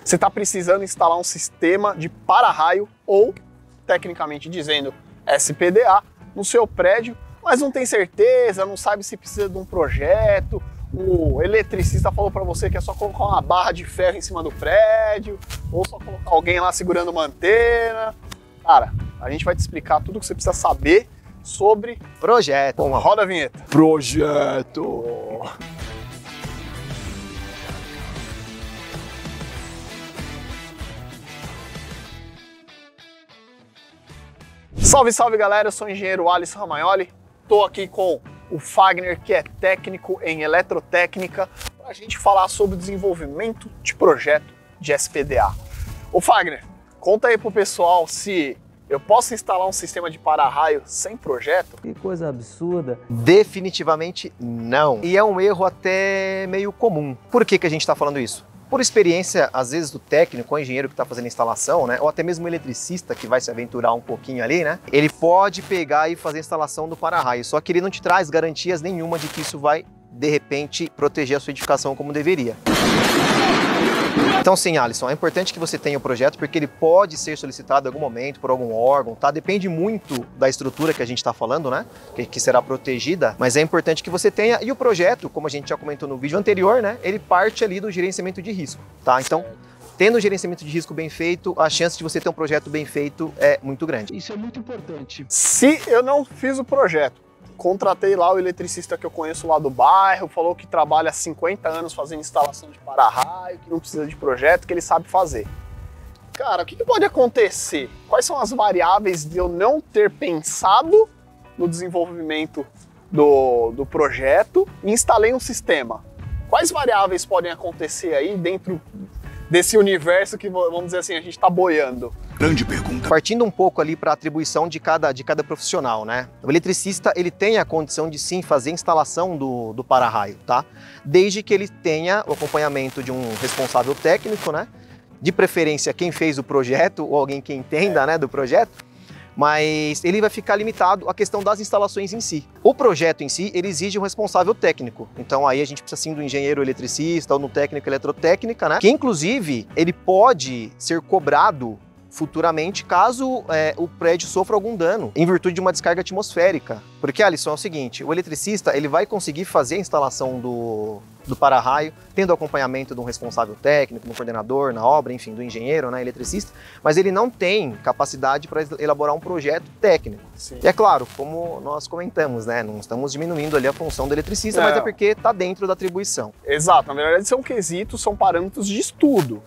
Você está precisando instalar um sistema de para-raio ou, tecnicamente dizendo, SPDA no seu prédio, mas não tem certeza, não sabe se precisa de um projeto, o eletricista falou para você que é só colocar uma barra de ferro em cima do prédio, ou só colocar alguém lá segurando uma antena. Cara, a gente vai te explicar tudo o que você precisa saber sobre projeto. Bom, roda a vinheta. Projeto. Salve, salve galera, eu sou o engenheiro Alisson Ramaioli, estou aqui com o Fagner, que é técnico em eletrotécnica, para a gente falar sobre o desenvolvimento de projeto de SPDA. Ô Fagner, conta aí pro pessoal se eu posso instalar um sistema de para-raio sem projeto? Que coisa absurda. Definitivamente não. E é um erro até meio comum. Por que a gente está falando isso? Por experiência, às vezes, do técnico ou engenheiro que está fazendo a instalação, né? Ou até mesmo o eletricista que vai se aventurar um pouquinho ali, né? Ele pode pegar e fazer a instalação do para-raio, só que ele não te traz garantias nenhuma de que isso vai, de repente, proteger a sua edificação como deveria. Então sim, Alisson, é importante que você tenha o projeto porque ele pode ser solicitado em algum momento por algum órgão, tá? Depende muito da estrutura que a gente está falando, né? Que será protegida, mas é importante que você tenha. E o projeto, como a gente já comentou no vídeo anterior, né? Ele parte ali do gerenciamento de risco, tá? Então, tendo o gerenciamento de risco bem feito, a chance de você ter um projeto bem feito é muito grande. Isso é muito importante. Se eu não fiz o projeto, contratei lá o eletricista que eu conheço lá do bairro, falou que trabalha há 50 anos fazendo instalação de para-raio, que não precisa de projeto, que ele sabe fazer. Cara, o que pode acontecer? Quais são as variáveis de eu não ter pensado no desenvolvimento do projeto e instalei um sistema? Quais variáveis podem acontecer aí dentro desse universo que, vamos dizer assim, a gente está boiando? Grande pergunta. Partindo um pouco ali para a atribuição de cada profissional, né? O eletricista, ele tem a condição de sim fazer a instalação do para-raio, tá? Desde que ele tenha o acompanhamento de um responsável técnico, né? De preferência quem fez o projeto ou alguém que entenda, né, do projeto. Mas ele vai ficar limitado à questão das instalações em si. O projeto em si, ele exige um responsável técnico. Então aí a gente precisa sim do engenheiro eletricista ou no técnico eletrotécnica, né? Que inclusive ele pode ser cobrado futuramente caso o prédio sofra algum dano em virtude de uma descarga atmosférica. Porque, Alisson, é o seguinte, o eletricista ele vai conseguir fazer a instalação do para-raio, tendo acompanhamento de um responsável técnico, do coordenador na obra, enfim, do engenheiro, né, eletricista, mas ele não tem capacidade para elaborar um projeto técnico. Sim. E é claro, como nós comentamos, né, não estamos diminuindo ali a função do eletricista, Não. Mas é porque está dentro da atribuição. Exato, na verdade são quesitos, são parâmetros de estudo.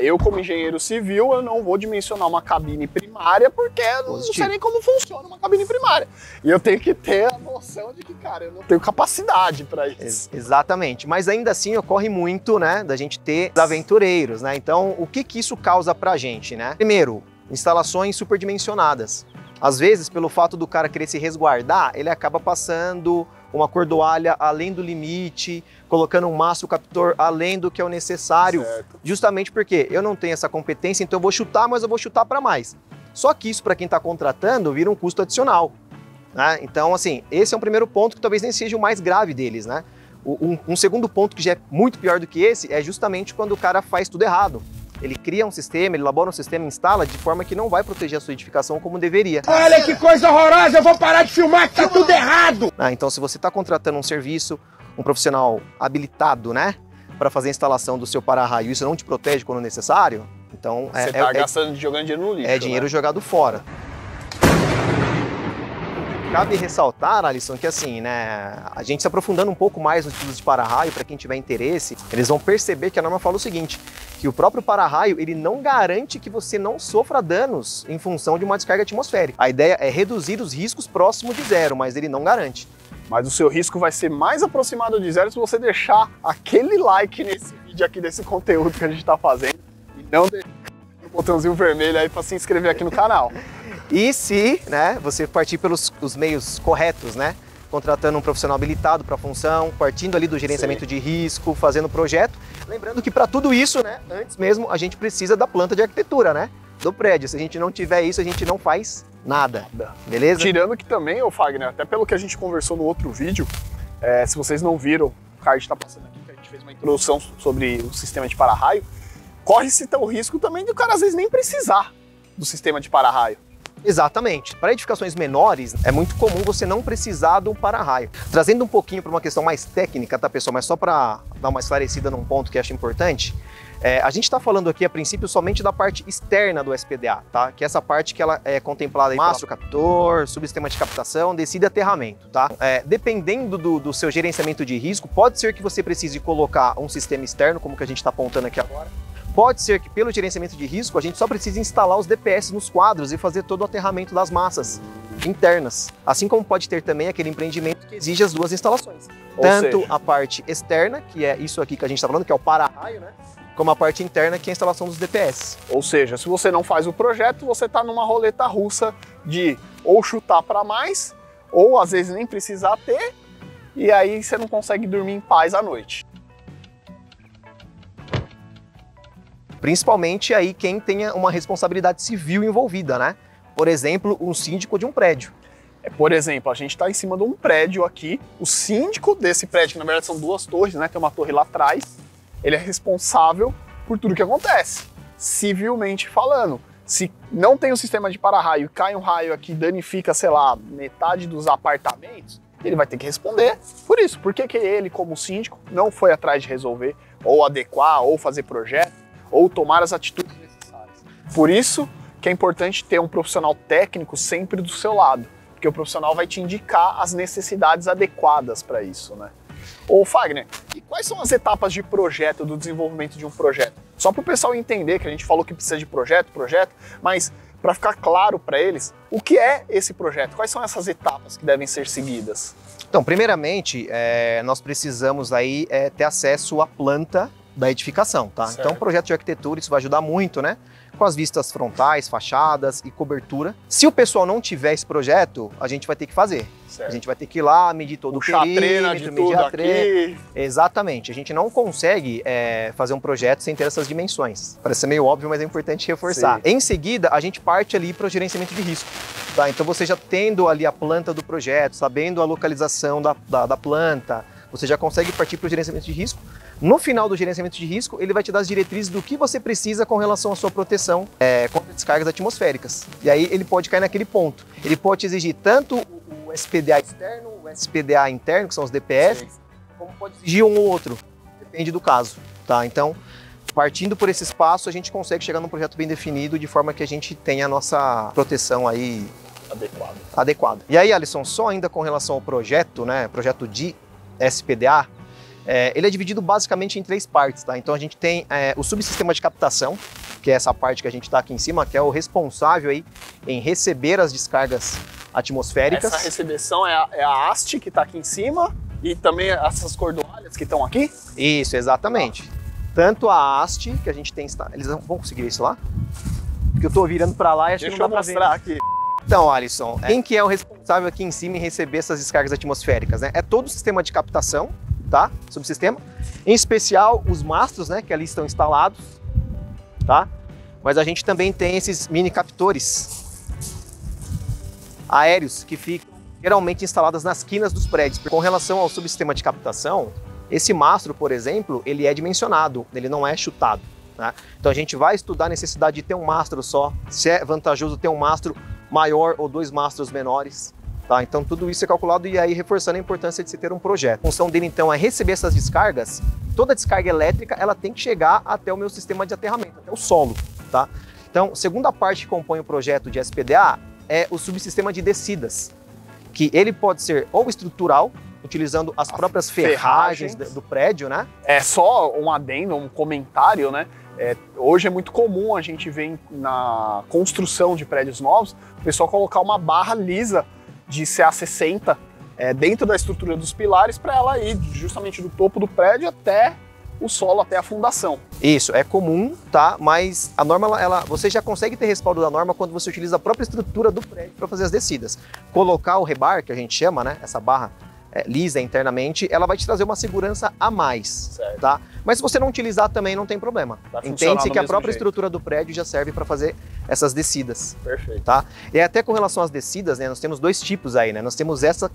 Eu, como engenheiro civil, eu não vou dimensionar uma cabine primária porque eu não sei nem como funciona uma cabine primária. E eu tenho que ter a noção de que, cara, eu não tenho capacidade para isso. Exatamente, mas ainda assim ocorre muito, né, da gente ter aventureiros, né? Então, o que isso causa pra gente, né? Primeiro, instalações superdimensionadas. Às vezes, pelo fato do cara querer se resguardar, ele acaba passando uma cordoalha além do limite, colocando um mastro captor além do que é o necessário, Certo. Justamente porque eu não tenho essa competência, então eu vou chutar, mas eu vou chutar para mais. Só que isso, para quem está contratando, vira um custo adicional, né? Então, assim, esse é um primeiro ponto que talvez nem seja o mais grave deles, né? Um segundo ponto que já é muito pior do que esse é justamente quando o cara faz tudo errado. Ele cria um sistema, ele elabora um sistema, instala de forma que não vai proteger a sua edificação como deveria. Olha que coisa horrorosa, eu vou parar de filmar que tá tudo errado! Então, se você está contratando um serviço, um profissional habilitado, né, para fazer a instalação do seu para-raio, isso não te protege quando necessário, então Você tá gastando, jogando dinheiro no lixo. É dinheiro, né, jogado fora. Cabe ressaltar, Alisson, que assim, né, a gente se aprofundando um pouco mais nos estudos de para-raio, para quem tiver interesse, eles vão perceber que a norma fala o seguinte, que o próprio para-raio, ele não garante que você não sofra danos em função de uma descarga atmosférica. A ideia é reduzir os riscos próximo de zero, mas ele não garante. Mas o seu risco vai ser mais aproximado de zero se você deixar aquele like nesse vídeo aqui, desse conteúdo que a gente tá fazendo, e não deixar o botãozinho vermelho aí para se inscrever aqui no canal. E se, né, você partir pelos os meios corretos, né, contratando um profissional habilitado para a função, partindo ali do gerenciamento de risco, fazendo o projeto, lembrando que para tudo isso, né, antes mesmo a gente precisa da planta de arquitetura, né, do prédio. Se a gente não tiver isso, a gente não faz nada, beleza? Tirando que também, ô Fagner, até pelo que a gente conversou no outro vídeo, se vocês não viram, o card está passando aqui, que a gente fez uma introdução sobre o sistema de para-raio. corre-se o risco também de o cara às vezes nem precisar do sistema de para-raio. Exatamente. Para edificações menores, é muito comum você não precisar de um para-raio. Trazendo um pouquinho para uma questão mais técnica, tá, pessoal? Mas só para dar uma esclarecida num ponto que eu acho importante, a gente está falando aqui, a princípio, somente da parte externa do SPDA, tá? Que é essa parte que ela é contemplada aí mastro captor, subsistema de captação, descida e aterramento, tá? Dependendo do seu gerenciamento de risco, pode ser que você precise colocar um sistema externo, como que a gente está apontando aqui agora. Pode ser que, pelo gerenciamento de risco, a gente só precise instalar os DPS nos quadros e fazer todo o aterramento das massas internas. Assim como pode ter também aquele empreendimento que exige as duas instalações. Tanto a parte externa, que é isso aqui que a gente está falando, que é o para-raio, né? Como a parte interna, que é a instalação dos DPS. Ou seja, se você não faz o projeto, você está numa roleta russa de ou chutar para mais, ou às vezes nem precisar ter, e aí você não consegue dormir em paz à noite. Principalmente aí quem tenha uma responsabilidade civil envolvida, né? Por exemplo, um síndico de um prédio. Por exemplo, a gente está em cima de um prédio aqui, o síndico desse prédio, que na verdade são duas torres, né? Tem uma torre lá atrás, ele é responsável por tudo que acontece, civilmente falando. Se não tem um sistema de para-raio e cai um raio aqui e danifica, sei lá, metade dos apartamentos, ele vai ter que responder por isso. Por que ele, como síndico, não foi atrás de resolver, ou adequar, ou fazer projeto, ou tomar as atitudes necessárias? Por isso que é importante ter um profissional técnico sempre do seu lado, porque o profissional vai te indicar as necessidades adequadas para isso, né? Ô Fagner, e quais são as etapas de projeto, do desenvolvimento de um projeto? Só para o pessoal entender que a gente falou que precisa de projeto, mas para ficar claro para eles, o que é esse projeto? Quais são essas etapas que devem ser seguidas? Então, primeiramente, nós precisamos aí ter acesso à planta da edificação, tá? Certo. Então, o projeto de arquitetura, isso vai ajudar muito, né? Com as vistas frontais, fachadas e cobertura. Se o pessoal não tiver esse projeto, a gente vai ter que fazer. Certo. A gente vai ter que ir lá, medir todo o perímetro, medir a trena. Exatamente. A gente não consegue fazer um projeto sem ter essas dimensões. Parece meio óbvio, mas é importante reforçar. Sim. Em seguida, a gente parte ali para o gerenciamento de risco. Tá? Então, você já tendo ali a planta do projeto, sabendo a localização da planta, você já consegue partir para o gerenciamento de risco. No final do gerenciamento de risco, ele vai te dar as diretrizes do que você precisa com relação à sua proteção contra descargas atmosféricas. E aí ele pode cair naquele ponto. Ele pode exigir tanto o SPDA externo, o SPDA interno, que são os DPS, como pode exigir um ou outro. Depende do caso. Tá? Então, partindo por esse espaço, a gente consegue chegar num projeto bem definido, de forma que a gente tenha a nossa proteção aí adequada. E aí, Alisson, só ainda com relação ao projeto, né? Projeto de SPDA, ele é dividido basicamente em 3 partes, tá? Então a gente tem o subsistema de captação, que é essa parte que a gente está aqui em cima, que é o responsável aí em receber as descargas atmosféricas. Essa recepção é a haste que está aqui em cima e também essas cordoalhas que estão aqui? Isso, exatamente. Tanto a haste que a gente tem... Eles vão conseguir isso lá? Porque eu estou virando para lá e acho que não dá para ver. Deixa eu mostrar aqui. Então, Alisson, quem que é o responsável aqui em cima em receber essas descargas atmosféricas, né? É todo o sistema de captação, tá? Subsistema. Em especial os mastros, né? Que ali estão instalados, tá? Mas a gente também tem esses mini captores aéreos que ficam geralmente instalados nas quinas dos prédios. Com relação ao subsistema de captação, esse mastro, por exemplo, ele é dimensionado, ele não é chutado, né? Então a gente vai estudar a necessidade de ter um mastro só, se é vantajoso ter um mastro maior ou 2 mastros menores, tá? Então tudo isso é calculado e aí reforçando a importância de se ter um projeto. A função dele então é receber essas descargas. Toda descarga elétrica ela tem que chegar até o meu sistema de aterramento, até o solo, tá? Então, segunda parte que compõe o projeto de SPDA é o subsistema de descidas, que ele pode ser ou estrutural, utilizando as próprias ferragens do prédio, né? É só um adendo, um comentário, né? Hoje é muito comum a gente ver na construção de prédios novos o pessoal colocar uma barra lisa de CA60 dentro da estrutura dos pilares para ela ir justamente do topo do prédio até o solo, até a fundação. Isso, é comum, tá? Mas a norma, você já consegue ter respaldo da norma quando você utiliza a própria estrutura do prédio para fazer as descidas. Colocar o rebar, que a gente chama, né? Essa barra lisa internamente, ela vai te trazer uma segurança a mais, certo, tá? Mas se você não utilizar também não tem problema. Entende-se que a própria estrutura do prédio já serve para fazer essas descidas. Perfeito. Tá? E até com relação às descidas, né, nós temos 2 tipos aí, né? Nós temos essa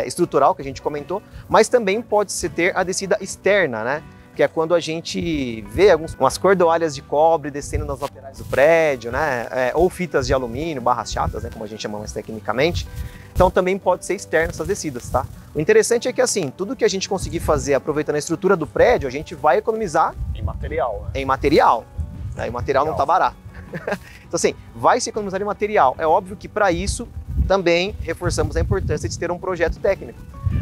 estrutural que a gente comentou, mas também pode-se ter a descida externa, né? que é quando a gente vê umas cordoalhas de cobre descendo nas laterais do prédio, né? Ou fitas de alumínio, barras chatas, né? Como a gente chama mais tecnicamente. Então também pode ser externo essas descidas, tá? O interessante é que assim, tudo que a gente conseguir fazer aproveitando a estrutura do prédio, a gente vai economizar Em material, né? em material. Aí o material não tá barato. Então assim, vai se economizar em material. É óbvio que para isso também reforçamos a importância de ter um projeto técnico.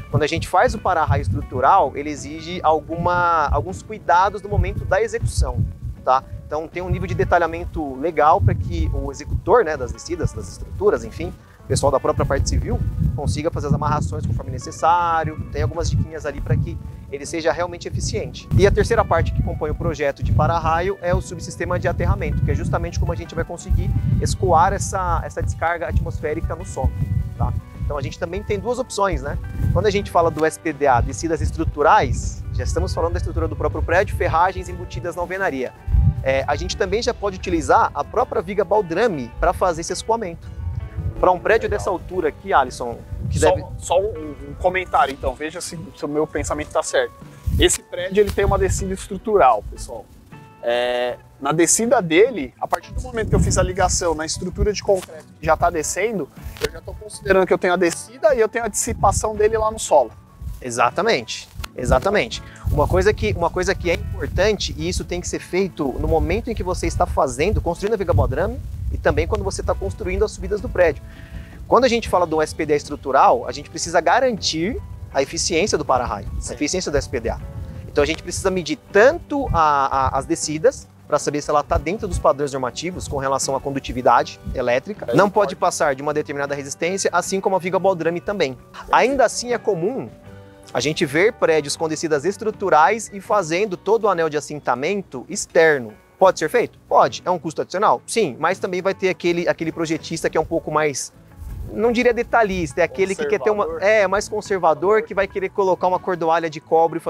Quando a gente faz o para-raio estrutural, ele exige alguns cuidados no momento da execução, tá? Então tem um nível de detalhamento legal para que o executor, né, das descidas, das estruturas, enfim, o pessoal da própria parte civil, consiga fazer as amarrações conforme necessário. Tem algumas diquinhas ali para que ele seja realmente eficiente. E a terceira parte que compõe o projeto de para-raio é o subsistema de aterramento, que é justamente como a gente vai conseguir escoar essa descarga atmosférica no solo, tá? Então a gente também tem duas opções, né? Quando a gente fala do SPDA, descidas estruturais, já estamos falando da estrutura do próprio prédio, ferragens embutidas na alvenaria. A gente também já pode utilizar a própria viga baldrame para fazer esse escoamento. Para um prédio dessa altura aqui, Alisson, que Só um comentário, então, veja se o meu pensamento está certo. Esse prédio ele tem uma descida estrutural, pessoal. Na descida dele, a partir do momento que eu fiz a ligação na estrutura de concreto que já está descendo, eu já estou considerando que eu tenho a descida e eu tenho a dissipação dele lá no solo. Exatamente, exatamente. Uma coisa que é importante, e isso tem que ser feito no momento em que você está construindo a viga baldrame e também quando você está construindo as subidas do prédio. Quando a gente fala do SPDA estrutural, a gente precisa garantir a eficiência do para-raio, a eficiência do SPDA. Então a gente precisa medir tanto as descidas, para saber se ela está dentro dos padrões normativos com relação à condutividade elétrica. Não pode passar de uma determinada resistência, assim como a viga baldrame também. Ainda assim é comum a gente ver prédios com descidas estruturais e fazendo todo o anel de assentamento externo. Pode ser feito? Pode. É um custo adicional? Sim, mas também vai ter aquele projetista que é um pouco mais, não diria detalhista, é aquele que quer ter mais conservador, que vai querer colocar uma cordoalha de cobre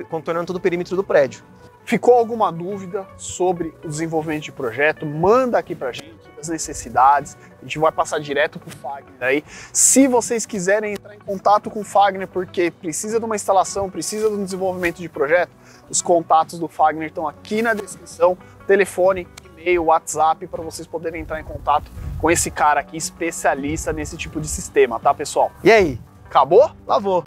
contornando todo o perímetro do prédio. Ficou alguma dúvida sobre o desenvolvimento de projeto? Manda aqui pra gente as necessidades, a gente vai passar direto pro Fagner aí. Se vocês quiserem entrar em contato com o Fagner porque precisa de uma instalação, precisa de um desenvolvimento de projeto, os contatos do Fagner estão aqui na descrição, telefone, e-mail, WhatsApp, para vocês poderem entrar em contato com esse cara aqui, especialista nesse tipo de sistema, tá, pessoal? E aí? Acabou? Lavou!